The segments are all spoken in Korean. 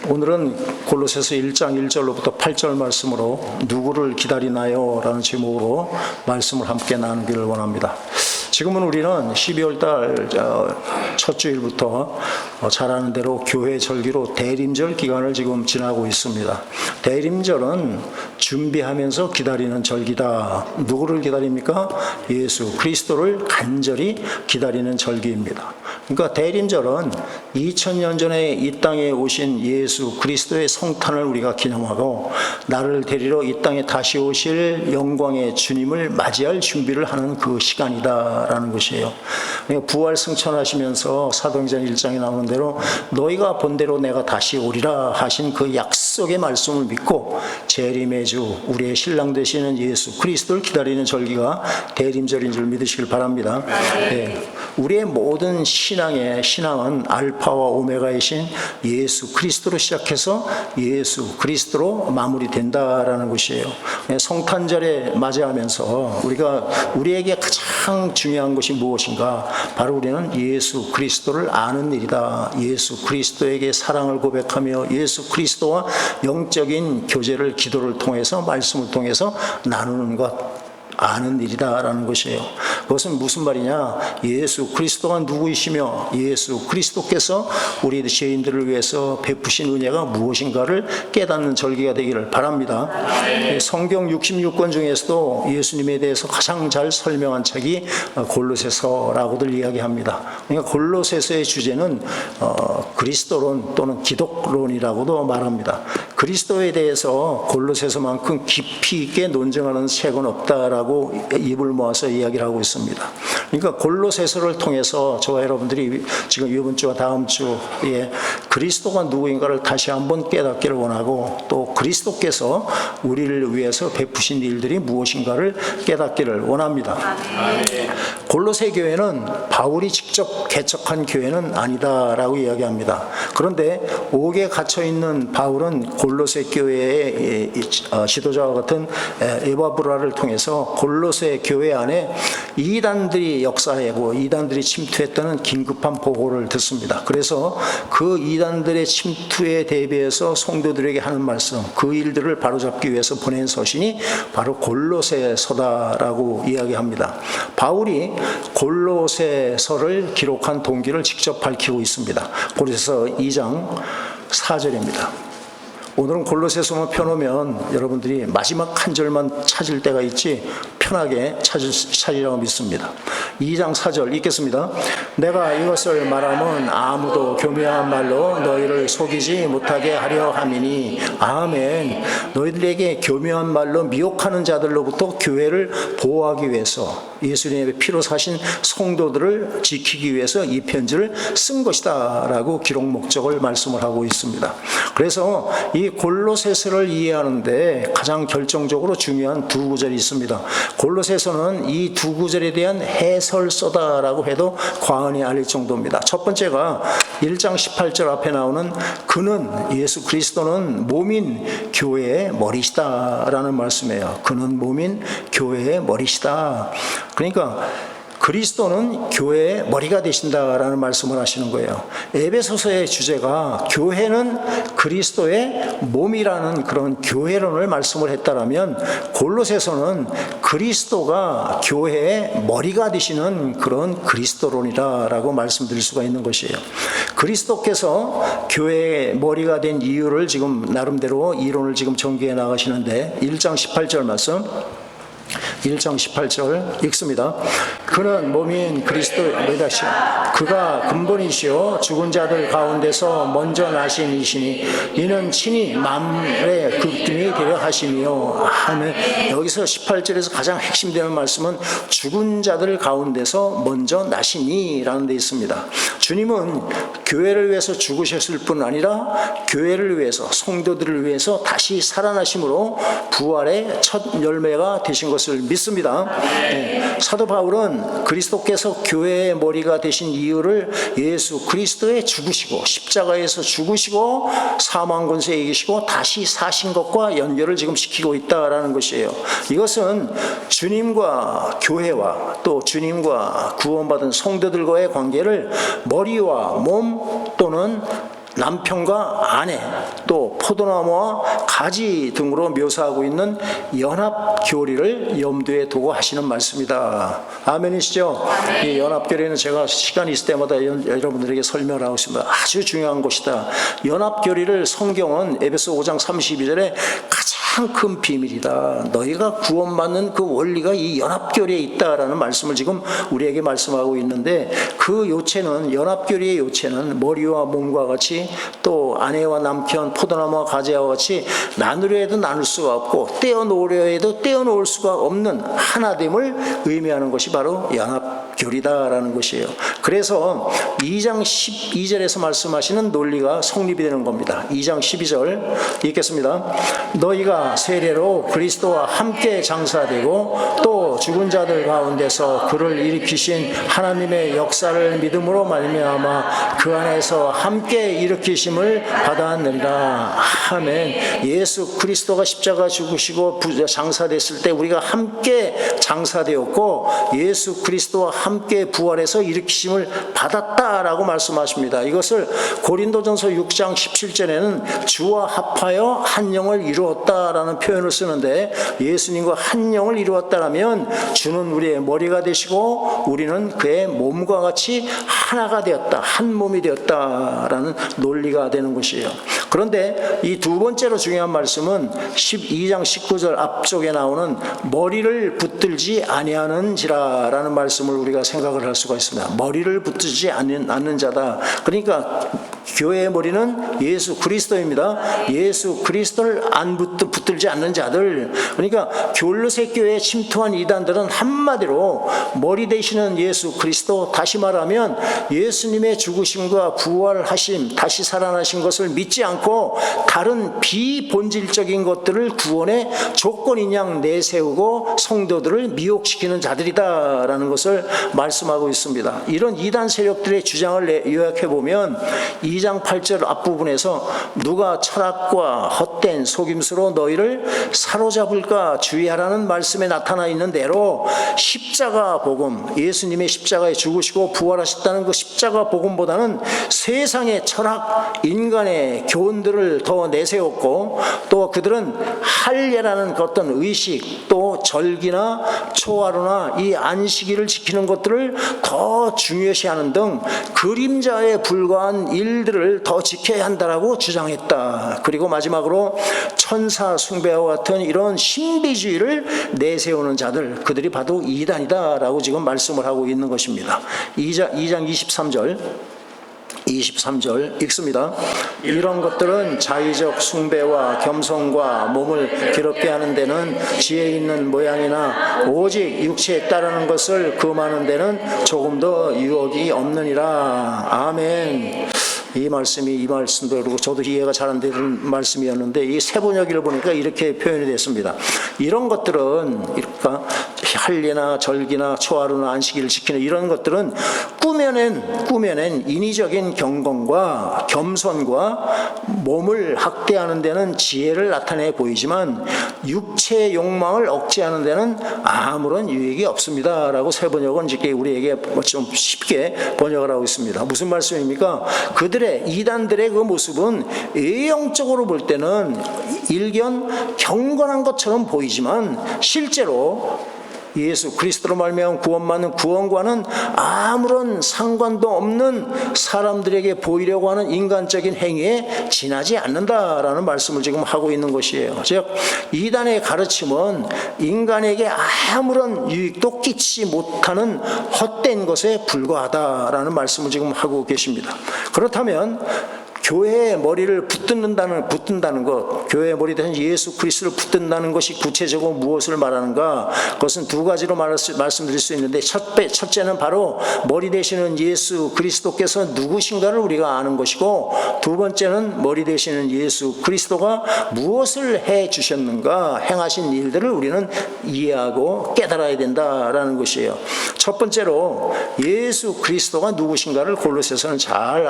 오늘은 골로새서 1장 1절로부터 8절 말씀으로 누구를 기다리나요? 라는 제목으로 말씀을 함께 나누기를 원합니다. 지금은 우리는 12월 달 첫 주일부터 잘 아는 대로 교회 절기로 대림절 기간을 지금 지나고 있습니다. 대림절은 준비하면서 기다리는 절기다. 누구를 기다립니까? 예수 그리스도를 간절히 기다리는 절기입니다. 그러니까 대림절은 2000년 전에 이 땅에 오신 예수 그리스도의 성탄을 우리가 기념하고 나를 데리러 이 땅에 다시 오실 영광의 주님을 맞이할 준비를 하는 그 시간이다라는 것이에요. 그러니까 부활 승천하시면서 사도행전 1장에 나오는 대로 너희가 본 대로 내가 다시 오리라 하신 그 약속의 말씀을 믿고 재림의 주 우리의 신랑 되시는 예수 그리스도를 기다리는 절기가 대림절인 줄 믿으시길 바랍니다. 우리의 모든 신앙은 알파와 오메가이신 예수 그리스도로 시작해서 예수 그리스도로 마무리된다라는 것이에요. 성탄절에 맞이하면서 우리에게 가장 중요한 것이 무엇인가? 바로 우리는 예수 그리스도를 아는 일이다. 예수 그리스도에게 사랑을 고백하며 예수 그리스도와 영적인 교제를 기도를 통해서 말씀을 통해서 나누는 것, 아는 일이다라는 것이에요. 그것은 무슨 말이냐? 예수 그리스도가 누구이시며 예수 그리스도께서 우리 죄인들을 위해서 베푸신 은혜가 무엇인가를 깨닫는 절기가 되기를 바랍니다. 성경 66권 중에서도 예수님에 대해서 가장 잘 설명한 책이 골로새서라고들 이야기합니다. 그러니까 골로새서의 주제는 그리스도론 또는 기독론이라고도 말합니다. 그리스도에 대해서 골로새서만큼 깊이 있게 논증하는 책은 없다라고 입을 모아서 이야기를 하고 있습니다. 그러니까 골로새서를 통해서 저와 여러분들이 지금 이번 주와 다음 주에 그리스도가 누구인가를 다시 한번 깨닫기를 원하고 또 그리스도께서 우리를 위해서 베푸신 일들이 무엇인가를 깨닫기를 원합니다. 골로새 교회는 바울이 직접 개척한 교회는 아니다라고 이야기합니다. 그런데 옥에 갇혀있는 바울은 골로새 교회의 지도자와 같은 에바브라를 통해서 골로새 교회 안에 이단들이 역사하고 이단들이 침투했다는 긴급한 보고를 듣습니다. 그래서 그 이단들의 침투에 대비해서 성도들에게 하는 말씀, 그 일들을 바로잡기 위해서 보낸 서신이 바로 골로새서다라고 이야기합니다. 바울이 골로새서를 기록한 동기를 직접 밝히고 있습니다. 골로새서 2장 4절입니다. 오늘은 골로새서만 펴놓으면 여러분들이 마지막 한 절만 찾을 때가 있지 편하게 찾으리라고 믿습니다. 2장 4절 읽겠습니다. 내가 이것을 말하면 아무도 교묘한 말로 너희를 속이지 못하게 하려 함이니 아멘. 너희들에게 교묘한 말로 미혹하는 자들로부터 교회를 보호하기 위해서 예수님의 피로 사신 성도들을 지키기 위해서 이 편지를 쓴 것이다 라고 기록 목적을 말씀을 하고 있습니다. 그래서 이 골로새서를 이해하는데 가장 결정적으로 중요한 두 구절이 있습니다. 골로새서는 이 두 구절에 대한 해설서다라고 해도 과언이 아닐 정도입니다. 첫 번째가 1장 18절 앞에 나오는 그는 예수 그리스도는 몸인 교회의 머리시다라는 말씀이에요. 그는 몸인 교회의 머리시다. 그러니까 그리스도는 교회의 머리가 되신다라는 말씀을 하시는 거예요. 에베소서의 주제가 교회는 그리스도의 몸이라는 그런 교회론을 말씀을 했다라면 골로새서는 그리스도가 교회의 머리가 되시는 그런 그리스도론이라고 말씀드릴 수가 있는 것이에요. 그리스도께서 교회의 머리가 된 이유를 지금 나름대로 이론을 지금 전개해 나가시는데 1장 18절 말씀 1장 18절 읽습니다. 그는 몸인 그리스도이다. 그가 근본이시요 죽은 자들 가운데서 먼저 나신 이시니 이는 친히 만물의 극등이 되려 하심이요. 아멘. 여기서 18절에서 가장 핵심되는 말씀은 죽은 자들 가운데서 먼저 나시니라는 데 있습니다. 주님은 교회를 위해서 죽으셨을 뿐 아니라 교회를 위해서 성도들을 위해서 다시 살아나심으로 부활의 첫 열매가 되신 것을 믿습니다. 사도 바울은 그리스도께서 교회의 머리가 되신 이유를 예수 그리스도의 죽으시고 십자가에서 죽으시고 사망 권세에 이기시고 다시 사신 것과 연결을 지금 시키고 있다라는 것이에요. 이것은 주님과 교회와 또 주님과 구원받은 성도들과의 관계를 머리와 몸 또는 남편과 아내, 또 포도나무와 가지 등으로 묘사하고 있는 연합교리를 염두에 두고 하시는 말씀이다. 아멘이시죠? 이 연합교리는 제가 시간이 있을 때마다 여러분들에게 설명을 하고 있습니다. 아주 중요한 것이다. 연합교리를 성경은 에베소 5장 32절에 가장 큰 비밀이다. 너희가 구원받는 그 원리가 이 연합교리에 있다라는 말씀을 지금 우리에게 말씀하고 있는데, 그 요체는, 연합교리의 요체는 머리와 몸과 같이, 또 아내와 남편, 포도나무와 가지와 같이 나누려 해도 나눌 수가 없고 떼어놓으려 해도 떼어놓을 수가 없는 하나됨을 의미하는 것이 바로 연합교리다라는 것이에요. 그래서 2장 12절에서 말씀하시는 논리가 성립이 되는 겁니다. 2장 12절 읽겠습니다. 너희가 세례로 그리스도와 함께 장사되고 또 죽은 자들 가운데서 그를 일으키신 하나님의 역사를 믿음으로 말미암아 그 안에서 함께 일으키심을 받았느니라. 아멘. 예수 그리스도가 십자가 죽으시고 장사됐을 때 우리가 함께 장사되었고 예수 그리스도와 함께 부활해서 일으키심을 받았다라고 말씀하십니다. 이것을 고린도전서 6장 17절에는 주와 합하여 한 영을 이루었다라는 표현을 쓰는데, 예수님과 한 영을 이루었다라면 주는 우리의 머리가 되시고 우리는 그의 몸과 같이 하나가 되었다, 한 몸이 되었다라는 논리가 되는 것이에요. 그런데 이 두 번째로 중요한 말씀은 12장 19절 앞쪽에 나오는 머리를 붙들지 아니하는지라 라는 말씀을 우리가 생각을 할 수가 있습니다. 머리를 붙들지 않는 자다. 그러니까 교회의 머리는 예수 그리스도입니다. 예수 그리스도를 안 붙들지 않는 자들, 그러니까 골로새 교회에 침투한 이단들은 한마디로 머리 되시는 예수 그리스도, 다시 말하면 예수님의 죽으심과 부활하심, 다시 살아나신 것을 믿지 않고 다른 비본질적인 것들을 구원의 조건인 양 내세우고 성도들을 미혹시키는 자들이다라는 것을 말씀하고 있습니다. 이런 이단 세력들의 주장을 요약해보면 2장 8절 앞부분에서 누가 철학과 헛된 속임수로 너희를 사로잡을까 주의하라는 말씀에 나타나 있는 대로 십자가 복음, 예수님의 십자가에 죽으시고 부활하셨다는 그 십자가 복음보다는 세상의 철학, 인간의 교훈들을 더 내세웠고, 또 그들은 할례라는 어떤 의식, 또 절기나 초하루나 이 안식일을 지키는 것들을 더 중요시하는 등 그림자에 불과한 일들을 더 지켜야 한다라고 주장했다. 그리고 마지막으로 천사 숭배와 같은 이런 신비주의를 내세우는 자들, 그들이 바로 이단이다라고 지금 말씀을 하고 있는 것입니다. 2장 23절 읽습니다. 이런 것들은 자의적 숭배와 겸손과 몸을 괴롭게 하는 데는 지혜 있는 모양이나 오직 육체에 따르는 것을 금하는 데는 조금 더 유혹이 없느니라. 아멘. 이 말씀도 그리고 저도 이해가 잘 안 되는 말씀이었는데, 이 세번역을 보니까 이렇게 표현이 됐습니다. 이런 것들은, 그러니까 할례나 절기나 초하루나 안식일을 지키는 이런 것들은 꾸며낸 인위적인 경건과 겸손과 몸을 학대하는 데는 지혜를 나타내 보이지만 육체의 욕망을 억제하는 데는 아무런 유익이 없습니다 라고 세번역은 이렇게 우리에게 좀 쉽게 번역을 하고 있습니다. 무슨 말씀입니까? 이단들의 그 모습은 외형적으로 볼 때는 일견 경건한 것처럼 보이지만 실제로 예수 그리스도로 말미암아 구원받는 구원과는 아무런 상관도 없는 사람들에게 보이려고 하는 인간적인 행위에 지나지 않는다라는 말씀을 지금 하고 있는 것이에요. 즉 이단의 가르침은 인간에게 아무런 유익도 끼치지 못하는 헛된 것에 불과하다라는 말씀을 지금 하고 계십니다. 그렇다면 교회의 머리를 붙든다는 것, 교회의 머리 대신 예수 그리스도를 붙든다는 것이 구체적으로 무엇을 말하는가? 그것은 두 가지로 말씀드릴 수 있는데, 첫째는 바로 머리 되시는 예수 그리스도께서 누구신가를 우리가 아는 것이고, 두 번째는 머리 되시는 예수 그리스도가 무엇을 해 주셨는가, 행하신 일들을 우리는 이해하고 깨달아야 된다라는 것이에요. 첫 번째로 예수 그리스도가 누구신가를 골로새서는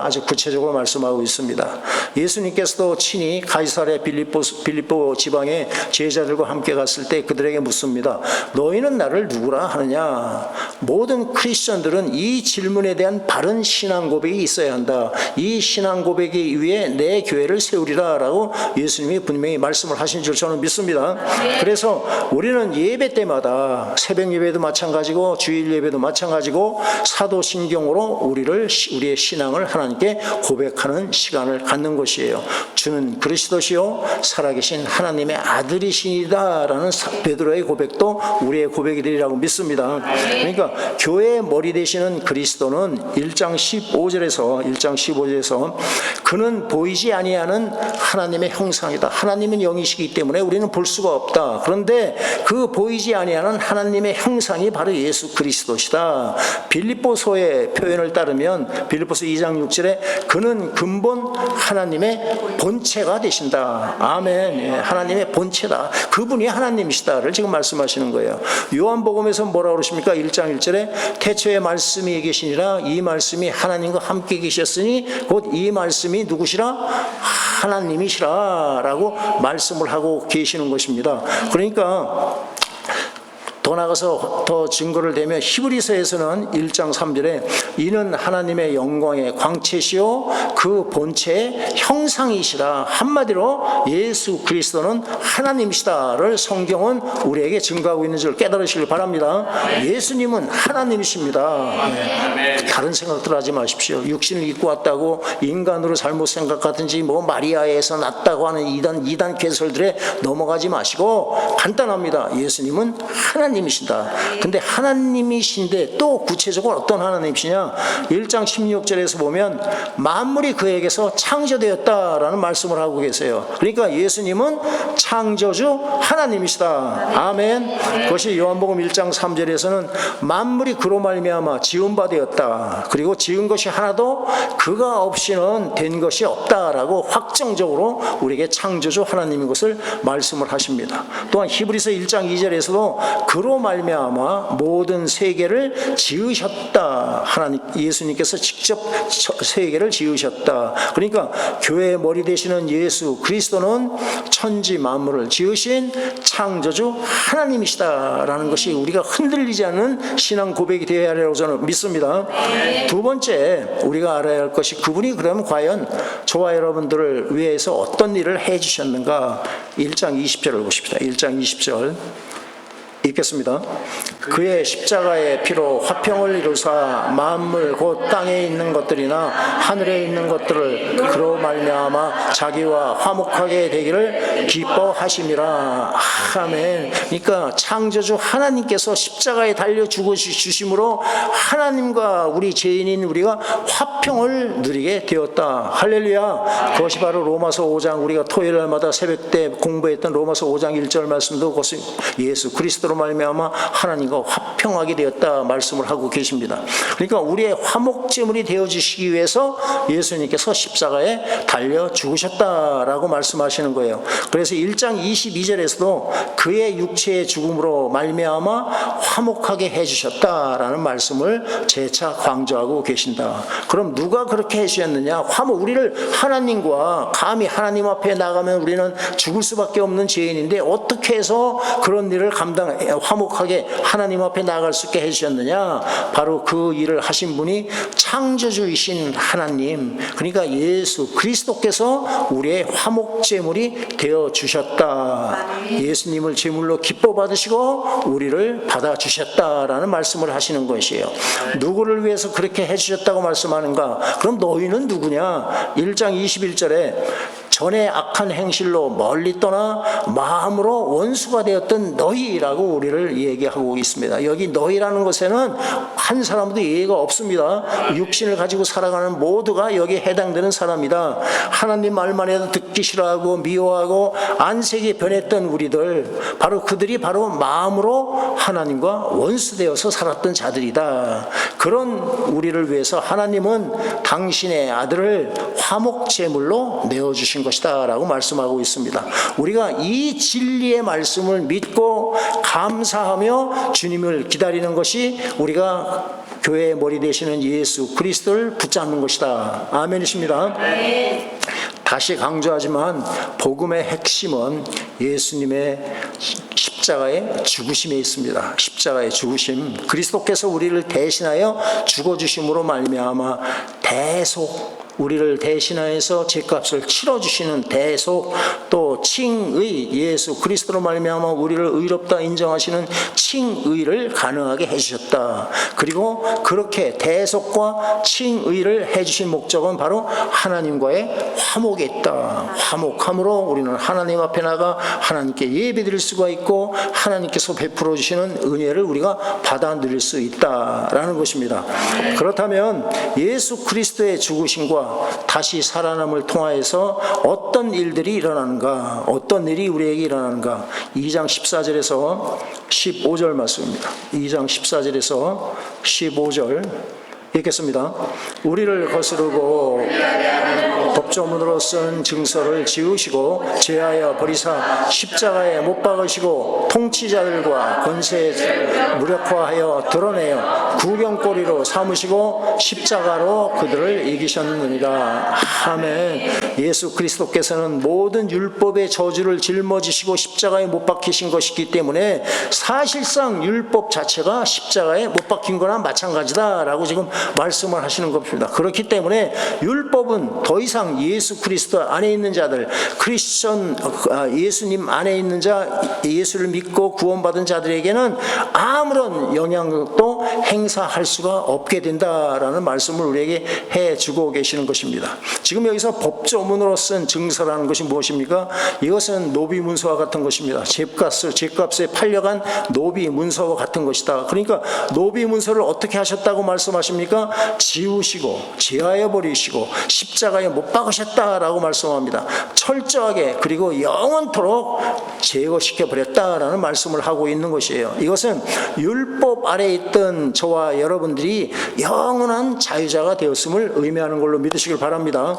아주 구체적으로 말씀하고 있습니다. 믿습니다. 예수님께서도 친히 가이사랴 빌립보 지방에 제자들과 함께 갔을 때 그들에게 묻습니다. 너희는 나를 누구라 하느냐? 모든 크리스천들은 이 질문에 대한 바른 신앙 고백이 있어야 한다. 이 신앙 고백이 위해 내 교회를 세우리라 라고 예수님이 분명히 말씀을 하신 줄 저는 믿습니다. 그래서 우리는 예배 때마다 새벽 예배도 마찬가지고 주일 예배도 마찬가지고 사도신경으로 우리의 신앙을 하나님께 고백하는 시간을 갖는 것이에요. 주는 그리스도시요 살아계신 하나님의 아들이시다라는 베드로의 고백도 우리의 고백이 되리라고 믿습니다. 그러니까 교회의 머리 되시는 그리스도는 1장 15절에서 그는 보이지 아니하는 하나님의 형상이다. 하나님은 영이시기 때문에 우리는 볼 수가 없다. 그런데 그 보이지 아니하는 하나님의 형상이 바로 예수 그리스도시다. 빌립보서의 표현을 따르면 빌립보서 2장 6절에 그는 근본 하나님의 본체가 되신다. 아멘. 하나님의 본체다. 그분이 하나님이시다를 지금 말씀하시는 거예요. 요한복음에서 뭐라고 그러십니까? 1장 1절에 태초에 말씀이 계시니라 이 말씀이 하나님과 함께 계셨으니 곧 이 말씀이 누구시라? 하나님이시라 라고 말씀을 하고 계시는 것입니다. 그러니까 더 나가서 더 증거를 대면 히브리서에서는 1장 3절에 이는 하나님의 영광의 광채시요 그 본체의 형상이시라. 한마디로 예수 그리스도는 하나님이시다를 성경은 우리에게 증거하고 있는 줄 깨달으시길 바랍니다. 예수님은 하나님이십니다. 다른 생각들 하지 마십시오. 육신을 입고 왔다고 인간으로 잘못 생각하든지 뭐 마리아에서 났다고 하는 이단 개설들에 넘어가지 마시고 간단합니다. 예수님은 하나님이시다. 근데 하나님이신데 또 구체적으로 어떤 하나님이시냐? 1장 16절에서 보면 만물이 그에게서 창조되었다라는 말씀을 하고 계세요. 그러니까 예수님은 창조주 하나님이시다. 아멘. 그것이 요한복음 1장 3절에서는 만물이 그로 말미암아 지은 바 되었다. 그리고 지은 것이 하나도 그가 없이는 된 것이 없다라고 확정적으로 우리에게 창조주 하나님인 것을 말씀을 하십니다. 또한 히브리서 1장 2절에서도 그로 말미암아 모든 세계를 지으셨다. 하나님 예수님께서 직접 세계를 지으셨다. 그러니까 교회의 머리 되시는 예수 그리스도는 천지 만물을 지으신 창조주 하나님이시다라는 것이 우리가 흔들리지 않는 신앙 고백이 되어야 하리라고 저는 믿습니다. 두 번째 우리가 알아야 할 것이 그분이 그러면 과연 저와 여러분들을 위해서 어떤 일을 해주셨는가? 1장 20절을 보십시다. 1장 20절 읽겠습니다. 그의 십자가의 피로 화평을 이루사 만물 곧 땅에 있는 것들이나 하늘에 있는 것들을 그로 말미암아 자기와 화목하게 되기를 기뻐하심이라. 아멘. 그러니까 창조주 하나님께서 십자가에 달려 죽으심으로 하나님과 우리 죄인인 우리가 화평을 누리게 되었다. 할렐루야. 그것이 바로 로마서 5장 우리가 토요일 날마다 새벽 때 공부했던 로마서 5장 1절 말씀도 그것은 예수 그리스도로 말미암아 하나님과 화평하게 되었다 말씀을 하고 계십니다. 그러니까 우리의 화목제물이 되어주시기 위해서 예수님께서 십자가에 달려 죽으셨다라고 말씀하시는 거예요. 그래서 1장 22절에서도 그의 육체의 죽음으로 말미암아 화목하게 해주셨다라는 말씀을 재차 강조하고 계신다. 그럼 누가 그렇게 해주셨느냐? 우리를 하나님과 감히 하나님 앞에 나가면 우리는 죽을 수밖에 없는 죄인인데 어떻게 해서 그런 일을 화목하게 하나님 앞에 나아갈 수 있게 해주셨느냐? 바로 그 일을 하신 분이 창조주이신 하나님, 그러니까 예수 그리스도께서 우리의 화목제물이 되어주셨다. 예수님을 제물로 기뻐 받으시고 우리를 받아주셨다라는 말씀을 하시는 것이에요. 누구를 위해서 그렇게 해주셨다고 말씀하는가? 그럼 너희는 누구냐? 1장 21절에 전에 악한 행실로 멀리 떠나 마음으로 원수가 되었던 너희라고 우리를 얘기하고 있습니다. 여기 너희라는 것에는 한 사람도 예의가 없습니다. 육신을 가지고 살아가는 모두가 여기에 해당되는 사람이다. 하나님 말만 해도 듣기 싫어하고 미워하고 안색이 변했던 우리들, 바로 그들이 바로 마음으로 하나님과 원수되어서 살았던 자들이다. 그런 우리를 위해서 하나님은 당신의 아들을 화목제물로 내어주신 것이다 라고 말씀하고 있습니다. 우리가 이 진리의 말씀을 믿고 감사하며 주님을 기다리는 것이 우리가 교회의 머리 되시는 예수 그리스도를 붙잡는 것이다. 아멘이십니다. 다시 강조하지만 복음의 핵심은 예수님의 십자가의 죽으심에 있습니다. 십자가의 죽으심, 그리스도께서 우리를 대신하여 죽어주심으로 말미암아 대속, 우리를 대신하여서 죄값을 치러주시는 대속, 또 칭의, 예수 그리스도로 말미암아 우리를 의롭다 인정하시는 칭의를 가능하게 해주셨다. 그리고 그렇게 대속과 칭의를 해주신 목적은 바로 하나님과의 화목에 있다. 화목함으로 우리는 하나님 앞에 나가 하나님께 예배드릴 수가 있고 하나님께서 베풀어 주시는 은혜를 우리가 받아 누릴 수 있다라는 것입니다. 그렇다면 예수 그리스도의 죽으심과 다시 살아남을 통하여서 어떤 일들이 일어나는가, 어떤 일이 우리에게 일어나는가. 2장 14절에서 15절 말씀입니다. 2장 14절에서 15절 읽겠습니다. 우리를 거스르고 법조문으로 쓴 증서를 지우시고 제하여 버리사 십자가에 못 박으시고 통치자들과 권세 무력화하여 드러내어 구경거리로 삼으시고 십자가로 그들을 이기셨느니라. 아멘. 예수 그리스도께서는 모든 율법의 저주를 짊어지시고 십자가에 못 박히신 것이기 때문에 사실상 율법 자체가 십자가에 못 박힌 거나 마찬가지다라고 지금 말씀을 하시는 겁니다. 그렇기 때문에 율법은 더 이상 예수 그리스도 안에 있는 자들, 크리스천, 예수님 안에 있는 자, 예수를 믿고 구원받은 자들에게는 아무런 영향력도 행사할 수가 없게 된다라는 말씀을 우리에게 해주고 계시는 것입니다. 지금 여기서 법조문으로 쓴 증서라는 것이 무엇입니까? 이것은 노비문서와 같은 것입니다. 죗값에 팔려간 노비문서와 같은 것이다. 그러니까 노비문서를 어떻게 하셨다고 말씀하십니까? 지우시고 제하여 버리시고 십자가에 못 박으셨다라고 말씀합니다. 철저하게, 그리고 영원토록 제거시켜 버렸다라는 말씀을 하고 있는 것이에요. 이것은 율법 아래에 있던 저와 여러분들이 영원한 자유자가 되었음을 의미하는 걸로 믿으시길 바랍니다.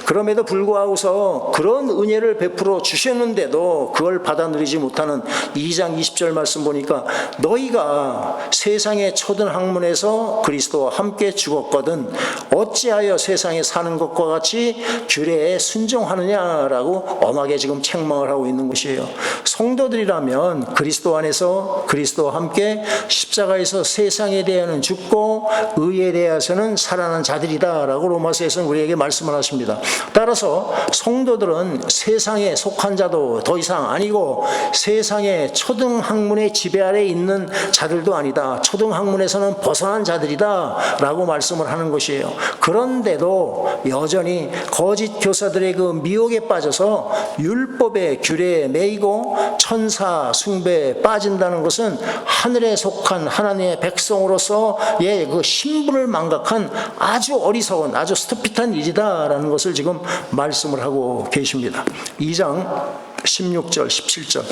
그럼에도 불구하고서 그런 은혜를 베풀어 주셨는데도 그걸 받아 누리지 못하는 2장 20절 말씀 보니까 너희가 세상의 초등 학문에서 그리스도와 함께 죽었거든 어찌하여 세상에 사는 것과 같이 규례에 순종하느냐라고 엄하게 지금 책망을 하고 있는 것이에요. 성도들이라면 그리스도 안에서 그리스도와 함께 십자가에서 세상에 대하여는 죽고 의에 대해서는 살아난 자들이다라고 로마서에서는 우리에게 말씀을 하십니다. 따라서 성도들은 세상에 속한 자도 더 이상 아니고 세상의 초등학문의 지배 아래 있는 자들도 아니다. 초등학문에서는 벗어난 자들이다 라고 말씀을 하는 것이에요. 그런데도 여전히 거짓 교사들의 그 미혹에 빠져서 율법의 규례에 매이고 천사 숭배에 빠진다는 것은 하늘에 속한 하나님의 백성으로서의 그 신분을 망각한 아주 어리석은, 아주 스토핏한 일이다라는 것을 지금 말씀을 하고 계십니다. 2장 16절 17절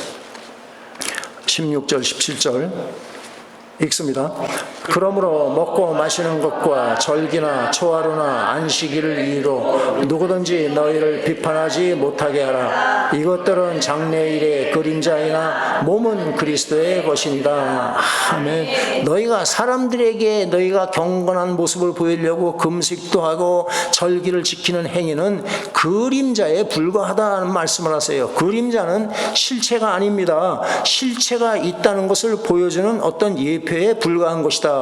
16절 17절 읽습니다. 그러므로 먹고 마시는 것과 절기나 초하루나 안식일을 이유로 누구든지 너희를 비판하지 못하게 하라. 이것들은 장래일의 그림자이나 몸은 그리스도의 것이니라. 아멘. 너희가 사람들에게 너희가 경건한 모습을 보이려고 금식도 하고 절기를 지키는 행위는 그림자에 불과하다는 말씀을 하세요. 그림자는 실체가 아닙니다. 실체가 있다는 것을 보여주는 어떤 예표에 불과한 것이다.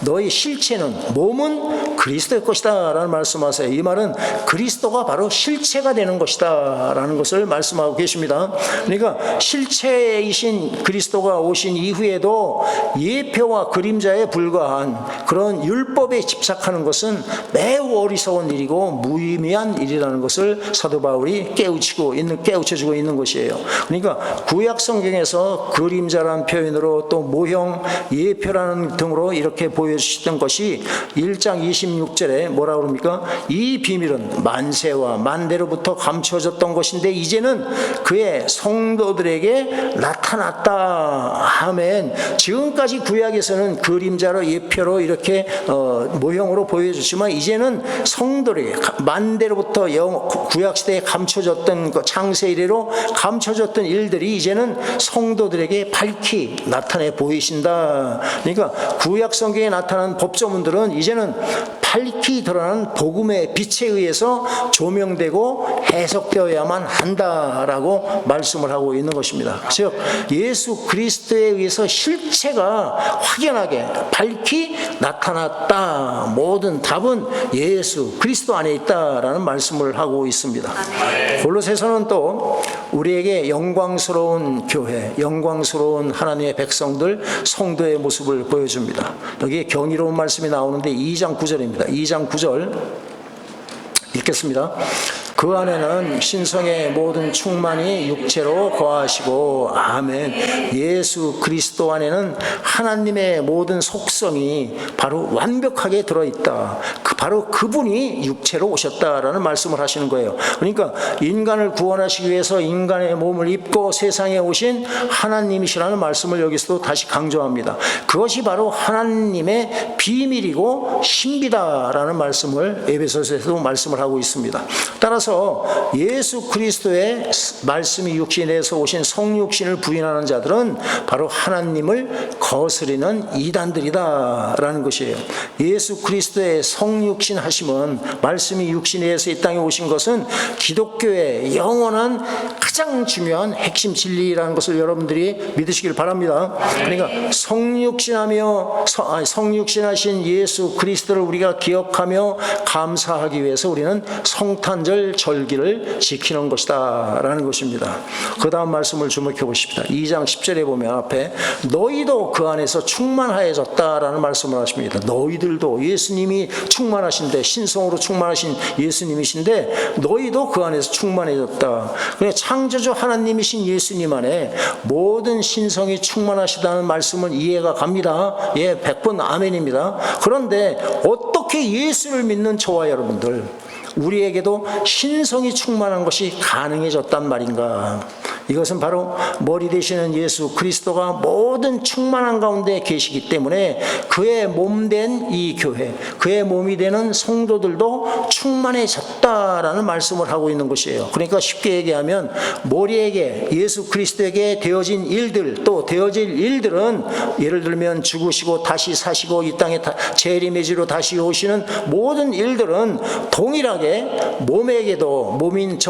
너희 실체는, 몸은 그리스도의 것이다 라는 말씀하세요. 이 말은 그리스도가 바로 실체가 되는 것이다 라는 것을 말씀하고 계십니다. 그러니까 실체이신 그리스도가 오신 이후에도 예표와 그림자에 불과한 그런 율법에 집착하는 것은 매우 어리석은 일이고 무의미한 일이라는 것을 사도 바울이 깨우쳐주고 있는 것이에요. 그러니까 구약 성경에서 그림자라는 표현으로 또 모형, 예표라는 등으로 이렇게 보여주셨던 것이 1장 16절에 뭐라고 그럽니까? 이 비밀은 만세와 만대로부터 감춰졌던 것인데 이제는 그의 성도들에게 나타났다. 아멘. 지금까지 구약에서는 그림자로 예표로 이렇게 모형으로 보여줬지만 이제는 성도들에게 만대로부터 구약시대에 감춰졌던 창세 이래로 감춰졌던 일들이 이제는 성도들에게 밝히 나타내 보이신다. 그러니까 구약 성경에 나타난 법조문들은 이제는 밝히 드러나는 복음의 빛에 의해서 조명되고 해석되어야만 한다라고 말씀을 하고 있는 것입니다. 즉 예수 그리스도에 의해서 실체가 확연하게 밝히 나타났다. 모든 답은 예수 그리스도 안에 있다라는 말씀을 하고 있습니다. 골로새서는 또 우리에게 영광스러운 교회, 영광스러운 하나님의 백성들, 성도의 모습을 보여줍니다. 여기에 경이로운 말씀이 나오는데 2장 9절입니다. 2장 9절 읽겠습니다. 그 안에는 신성의 모든 충만이 육체로 거하시고 아멘. 예수 그리스도 안에는 하나님의 모든 속성이 바로 완벽하게 들어있다. 바로 그분이 육체로 오셨다라는 말씀을 하시는 거예요. 그러니까 인간을 구원하시기 위해서 인간의 몸을 입고 세상에 오신 하나님이시라는 말씀을 여기서도 다시 강조합니다. 그것이 바로 하나님의 비밀이고 신비다라는 말씀을 에베소서에서도 말씀을 하고 있습니다. 따라서 예수 그리스도의 말씀이 육신에서 오신 성육신을 부인하는 자들은 바로 하나님을 거스리는 이단들이다라는 것이에요. 예수 그리스도의 성육신 하심은 말씀이 육신에서 이 땅에 오신 것은 기독교의 영원한 가장 중요한 핵심 진리라는 것을 여러분들이 믿으시길 바랍니다. 그러니까 성육신하신 예수 그리스도를 우리가 기억하며 감사하기 위해서 우리는 성탄절 절기를 지키는 것이다 라는 것입니다. 그 다음 말씀을 주목해 보십시다. 2장 10절에 보면 앞에 너희도 그 안에서 충만하여졌다라는 말씀을 하십니다. 너희들도 예수님이 충만하신데 신성으로 충만하신 예수님이신데 너희도 그 안에서 충만해졌다. 그냥 창조주 하나님이신 예수님 안에 모든 신성이 충만하시다는 말씀은 이해가 갑니다. 예, 100번 아멘입니다. 그런데 어떻게 예수를 믿는 저와 여러분들 우리에게도 신성이 충만한 것이 가능해졌단 말인가? 이것은 바로 머리 되시는 예수 그리스도가 모든 충만한 가운데 계시기 때문에 그의 몸된 이 교회, 그의 몸이 되는 성도들도 충만해졌다라는 말씀을 하고 있는 것이에요. 그러니까 쉽게 얘기하면 머리에게 예수 그리스도에게 되어진 일들 또 되어질 일들은 예를 들면 죽으시고 다시 사시고 이 땅에 재림의지로 다시 오시는 모든 일들은 동일하게 몸에게도 몸인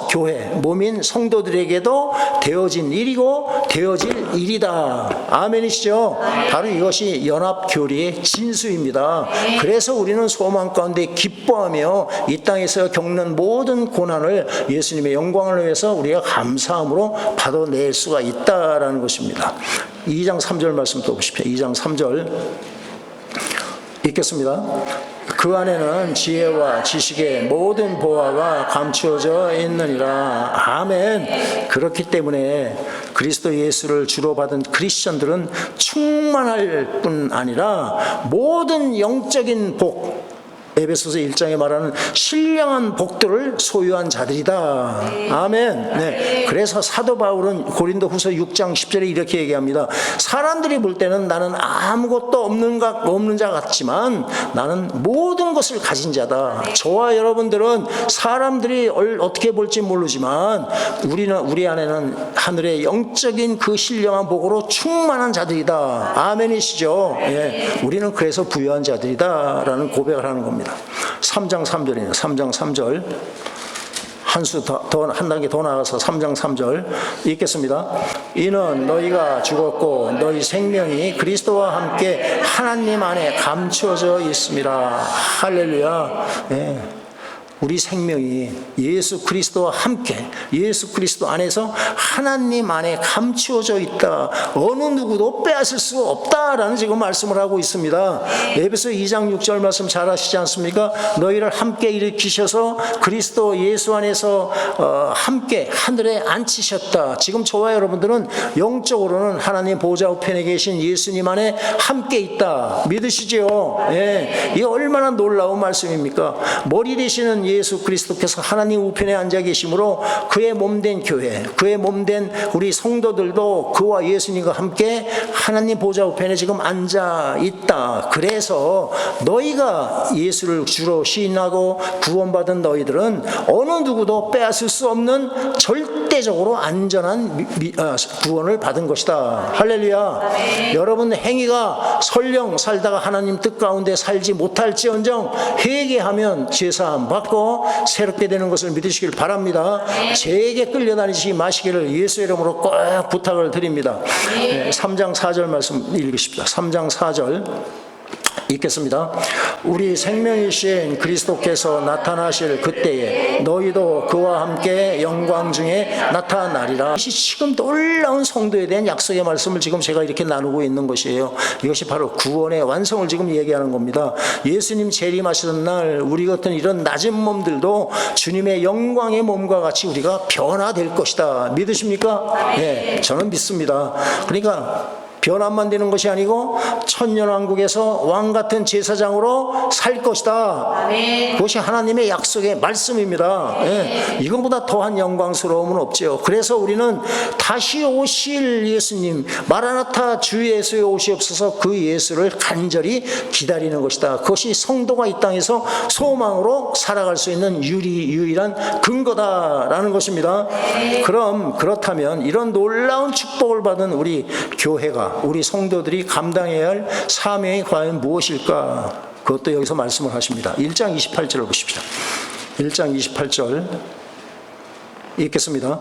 교회, 몸인 성도들에게도 되어진 일이고 되어질 일이다. 아멘이시죠? 바로 이것이 연합교리의 진수입니다. 그래서 우리는 소망 가운데 기뻐하며 이 땅에서 겪는 모든 고난을 예수님의 영광을 위해서 우리가 감사함으로 받아낼 수가 있다라는 것입니다. 2장 3절 말씀 또 보십시오. 2장 3절 읽겠습니다. 그 안에는 지혜와 지식의 모든 보화가 감추어져 있느니라. 아멘. 그렇기 때문에 그리스도 예수를 주로 받은 크리스천들은 충만할 뿐 아니라 모든 영적인 복, 에베소서 1장에 말하는 신령한 복들을 소유한 자들이다. 아멘. 네. 그래서 사도 바울은 고린도후서 6장 10절에 이렇게 얘기합니다. 사람들이 볼 때는 나는 아무것도 없는 자 같지만 나는 모든 것을 가진 자다. 저와 여러분들은 사람들이 어떻게 볼지 모르지만 우리 안에는 하늘의 영적인 그 신령한 복으로 충만한 자들이다. 아멘이시죠? 예. 우리는 그래서 부유한 자들이다라는 고백을 하는 겁니다. 3장 3절이네요. 3장 3절 한 단계 더 나가서 3장 3절 읽겠습니다. 이는 너희가 죽었고 너희 생명이 그리스도와 함께 하나님 안에 감추어져 있습니다. 할렐루야. 네. 우리 생명이 예수 그리스도와 함께 예수 그리스도 안에서 하나님 안에 감추어져 있다. 어느 누구도 빼앗을 수 없다라는 지금 말씀을 하고 있습니다. 에베소 2장 6절 말씀 잘 아시지 않습니까? 너희를 함께 일으키셔서 그리스도 예수 안에서 함께 하늘에 앉히셨다. 지금 저와 여러분들은 영적으로는 하나님 보좌 우편에 계신 예수님 안에 함께 있다. 믿으시죠? 예. 이게 얼마나 놀라운 말씀입니까? 머리 되시는 예수 그리스도께서 하나님 우편에 앉아 계심으로 그의 몸된 교회, 그의 몸된 우리 성도들도 그와 예수님과 함께 하나님 보좌 우편에 지금 앉아 있다. 그래서 너희가 예수를 주로 시인하고 구원받은 너희들은 어느 누구도 빼앗을 수 없는 절대적으로 안전한 구원을 받은 것이다. 할렐루야. 여러분 행위가 설령 살다가 하나님 뜻 가운데 살지 못할지언정 회개하면 죄사함 받고 새롭게 되는 것을 믿으시길 바랍니다. 죄에게 끌려다니지 마시기를 예수 이름으로 꼭 부탁을 드립니다. 3장 4절 말씀 읽으십시다. 3장 4절 읽겠습니다. 우리 생명이신 그리스도께서 나타나실 그때에 너희도 그와 함께 영광 중에 나타나리라. 이것이 지금 놀라운 성도에 대한 약속의 말씀을 지금 제가 이렇게 나누고 있는 것이에요. 이것이 바로 구원의 완성을 지금 얘기하는 겁니다. 예수님 재림하시던 날 우리 같은 이런 낮은 몸들도 주님의 영광의 몸과 같이 우리가 변화될 것이다. 믿으십니까? 네, 저는 믿습니다. 그러니까 변화만 되는 것이 아니고 천년왕국에서 왕같은 제사장으로 살 것이다. 그것이 하나님의 약속의 말씀입니다. 예, 이거보다 더한 영광스러움은 없죠. 그래서 우리는 다시 오실 예수님, 마라나타 주 예수의 오시옵소서, 그 예수를 간절히 기다리는 것이다. 그것이 성도가 이 땅에서 소망으로 살아갈 수 있는 유일한 근거다라는 것입니다. 그렇다면 이런 놀라운 축복을 받은 우리 교회가, 우리 성도들이 감당해야 할 사명이 과연 무엇일까? 그것도 여기서 말씀을 하십니다. 1장 28절을 보십시오. 1장 28절 읽겠습니다.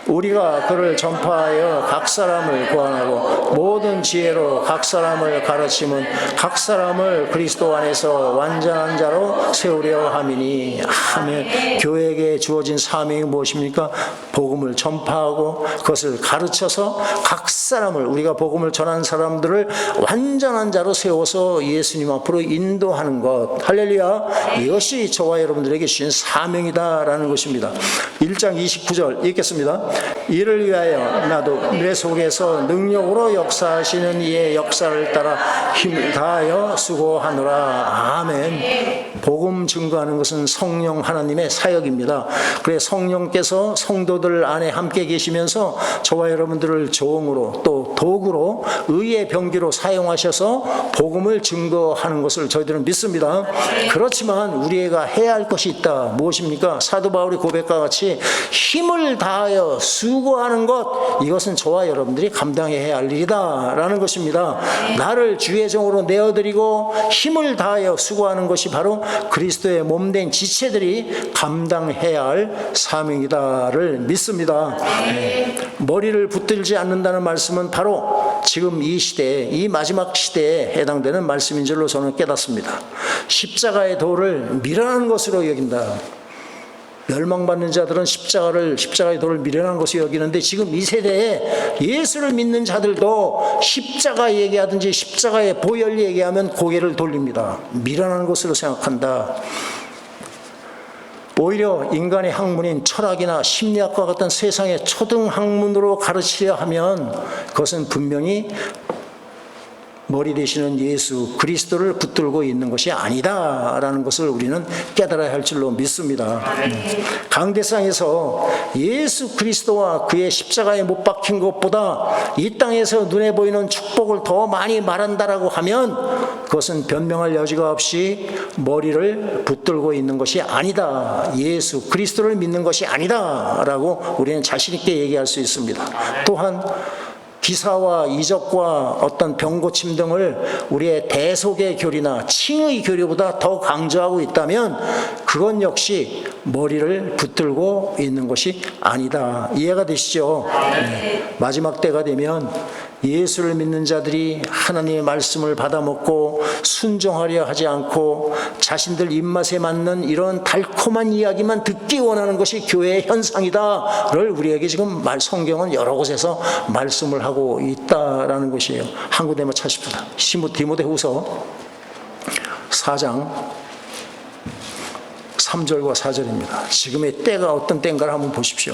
우리가 그를 전파하여 각 사람을 구원하고 모든 지혜로 각 사람을 가르침은 각 사람을 그리스도 안에서 완전한 자로 세우려 함이니. 아멘. 교회에게 주어진 사명이 무엇입니까? 복음을 전파하고 그것을 가르쳐서 각 사람을, 우리가 복음을 전한 사람들을 완전한 자로 세워서 예수님 앞으로 인도하는 것. 할렐루야. 이것이 저와 여러분들에게 주신 사명이다라는 것입니다. 1장 29절 읽겠습니다. 이를 위하여 나도 내 속에서 능력으로 역사하시는 이의 역사를 따라 힘을 다하여 수고하노라. 아멘. 복음 증거하는 것은 성령 하나님의 사역입니다. 그래 성령께서 성도들 안에 함께 계시면서 저와 여러분들을 종으로 또 도구로 의의 병기로 사용하셔서 복음을 증거하는 것을 저희들은 믿습니다. 그렇지만 우리가 해야 할 것이 있다. 무엇입니까? 사도 바울의 고백과 같이 힘을 다하여 수고하는 것, 이것은 저와 여러분들이 감당해야 할 일이다 라는 것입니다. 나를 주의 종으로 내어드리고 힘을 다하여 수고하는 것이 바로 그리스도의 몸된 지체들이 감당해야 할 사명이다를 믿습니다. 머리를 붙들지 않는다는 말씀은 바로 지금 이 시대에, 이 마지막 시대에 해당되는 말씀인 줄로 저는 깨닫습니다. 십자가의 도를 미련한 것으로 여긴다. 멸망받는 자들은 십자가의 도를 미련한 것으로 여기는데, 지금 이 세대에 예수를 믿는 자들도 십자가 얘기하든지 십자가의 보혈 얘기하면 고개를 돌립니다. 미련한 것으로 생각한다. 오히려 인간의 학문인 철학이나 심리학과 같은 세상의 초등 학문으로 가르치려 하면 그것은 분명히 머리 되시는 예수 그리스도를 붙들고 있는 것이 아니다라는 것을 우리는 깨달아야 할 줄로 믿습니다. 강대상에서 예수 그리스도와 그의 십자가에 못 박힌 것보다 이 땅에서 눈에 보이는 축복을 더 많이 말한다라고 하면 그것은 변명할 여지가 없이 머리를 붙들고 있는 것이 아니다, 예수 그리스도를 믿는 것이 아니다라고 우리는 자신 있게 얘기할 수 있습니다. 또한 기사와 이적과 어떤 병고침 등을 우리의 대속의 교리나 칭의 교리보다 더 강조하고 있다면 그건 역시 머리를 붙들고 있는 것이 아니다. 이해가 되시죠? 네. 마지막 때가 되면 예수를 믿는 자들이 하나님의 말씀을 받아먹고 순종하려 하지 않고 자신들 입맛에 맞는 이런 달콤한 이야기만 듣기 원하는 것이 교회의 현상이다를 우리에게 지금 성경은 여러 곳에서 말씀을 하고 있다라는 것이에요. 한 군데만 찾습시다. 디모데후서 4장 3절과 4절입니다. 지금의 때가 어떤 때인가를 한번 보십시오.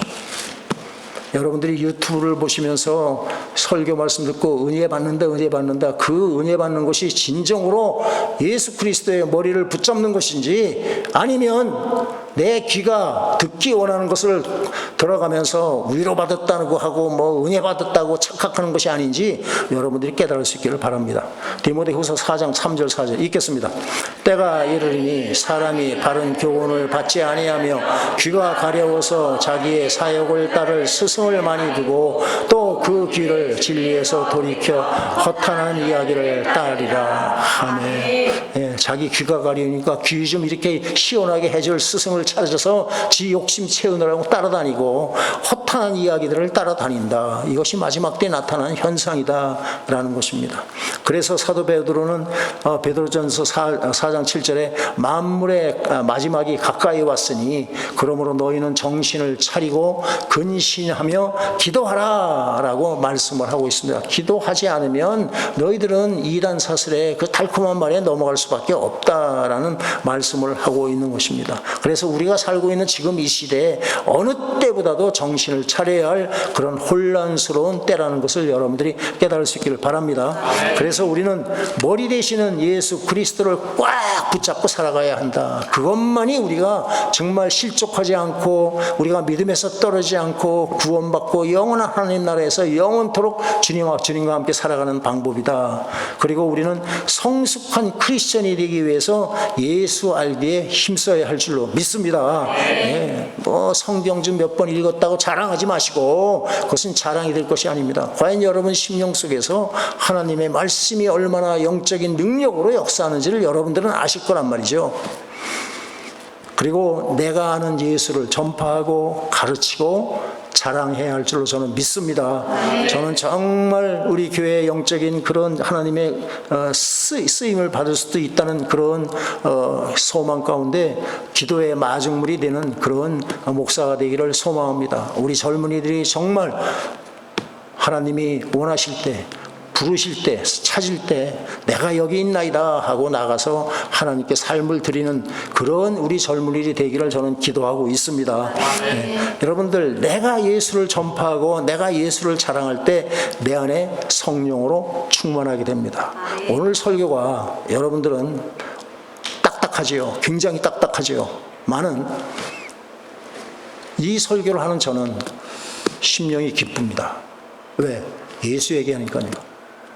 여러분들이 유튜브를 보시면서 설교 말씀 듣고 은혜 받는다, 은혜 받는다. 그 은혜 받는 것이 진정으로 예수 그리스도의 머리를 붙잡는 것인지, 아니면 내 귀가 듣기 원하는 것을 들어가면서 위로받았다고 하고 뭐 은혜 받았다고 착각하는 것이 아닌지 여러분들이 깨달을 수 있기를 바랍니다. 디모데후서 4장 3절 4절 읽겠습니다. 때가 이르리니 사람이 바른 교훈을 받지 아니하며 귀가 가려워서 자기의 사욕을 따를 스승을 많이 두고 또 그 귀를 진리에서 돌이켜 허탄한 이야기를 따르리라. 아멘. 예, 자기 귀가 가려우니까 귀 좀 이렇게 시원하게 해줄 스승을 찾아서 지 욕심 채우느라고 따라다니고 허탄한 이야기들을 따라다닌다. 이것이 마지막 때 나타난 현상이다라는 것입니다. 그래서 사도 베드로는 베드로전서 4장 7절에 만물의 마지막이 가까이 왔으니 그러므로 너희는 정신을 차리고 근신하며 기도하라 라고 말씀을 하고 있습니다. 기도하지 않으면 너희들은 이단 사슬의 그 달콤한 말에 넘어갈 수밖에 없다라는 말씀을 하고 있는 것입니다. 그래서 우리가 살고 있는 지금 이 시대에 어느 때보다도 정신을 차려야 할 그런 혼란스러운 때라는 것을 여러분들이 깨달을 수 있기를 바랍니다. 그래서 우리는 머리 되시는 예수 그리스도를 꽉 붙잡고 살아가야 한다. 그것만이 우리가 정말 실족하지 않고 우리가 믿음에서 떨어지지 않고 구원받고 영원한 하나님 나라에서 영원토록 주님과 함께 살아가는 방법이다. 그리고 우리는 성숙한 크리스천이 되기 위해서 예수 알기에 힘써야 할 줄로 믿습니다. 네, 뭐 성경 좀 몇 번 읽었다고 자랑하지 마시고 그것은 자랑이 될 것이 아닙니다. 과연 여러분 심령 속에서 하나님의 말씀이 얼마나 영적인 능력으로 역사하는지를 여러분들은 아실 거란 말이죠. 그리고 내가 아는 예수를 전파하고 가르치고 자랑해야 할 줄로 저는 믿습니다. 저는 정말 우리 교회의 영적인 그런 하나님의 쓰임을 받을 수도 있다는 그런 소망 가운데 기도의 마중물이 되는 그런 목사가 되기를 소망합니다. 우리 젊은이들이 정말 하나님이 원하실 때, 부르실 때, 찾을 때 내가 여기 있나이다 하고 나가서 하나님께 삶을 드리는 그런 우리 젊은이들이 되기를 저는 기도하고 있습니다. 네. 여러분들, 내가 예수를 전파하고 내가 예수를 자랑할 때 내 안에 성령으로 충만하게 됩니다. 오늘 설교가 여러분들은 딱딱하지요. 굉장히 딱딱하지요. 많은 이 설교를 하는 저는 심령이 기쁩니다. 왜? 예수 얘기하니까요.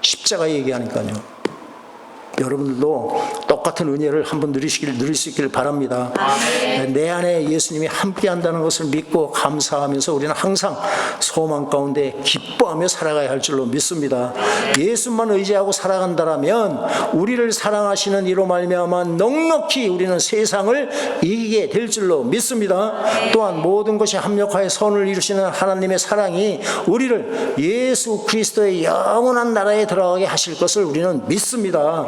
십자가 얘기하니까요. 여러분들도 똑같은 은혜를 한번 누릴 수 있기를 바랍니다. 내 안에 예수님이 함께 한다는 것을 믿고 감사하면서 우리는 항상 소망 가운데 기뻐하며 살아가야 할 줄로 믿습니다. 예수만 의지하고 살아간다면 우리를 사랑하시는 이로 말미암아 넉넉히 우리는 세상을 이기게 될 줄로 믿습니다. 또한 모든 것이 합력하여 선을 이루시는 하나님의 사랑이 우리를 예수 그리스도의 영원한 나라에 들어가게 하실 것을 우리는 믿습니다.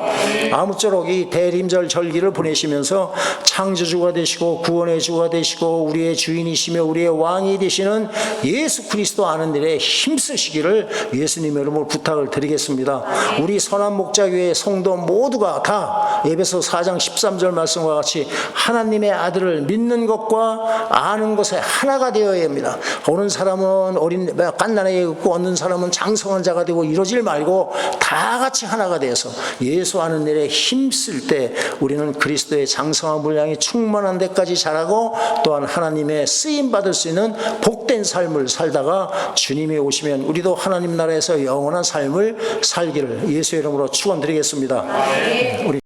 아무쪼록 이 대림절 절기를 보내시면서 창조주가 되시고 구원의 주가 되시고 우리의 주인이시며 우리의 왕이 되시는 예수 그리스도 아는 일에 힘쓰시기를 예수님의 이름으로 부탁을 드리겠습니다. 우리 선한 목자교회 성도 모두가 다 에베소 4장 13절 말씀과 같이 하나님의 아들을 믿는 것과 아는 것에 하나가 되어야 합니다. 어느 사람은 어린 갓난아이가 있고 어느 사람은 장성한 자가 되고 이러질 말고 다 같이 하나가 되어서 예수 아는 일에 힘쓸 때 우리는 그리스도의 장성한 분량이 충만한 데까지 자라고 또한 하나님의 쓰임받을 수 있는 복된 삶을 살다가 주님이 오시면 우리도 하나님 나라에서 영원한 삶을 살기를 예수의 이름으로 축원드리겠습니다. 우리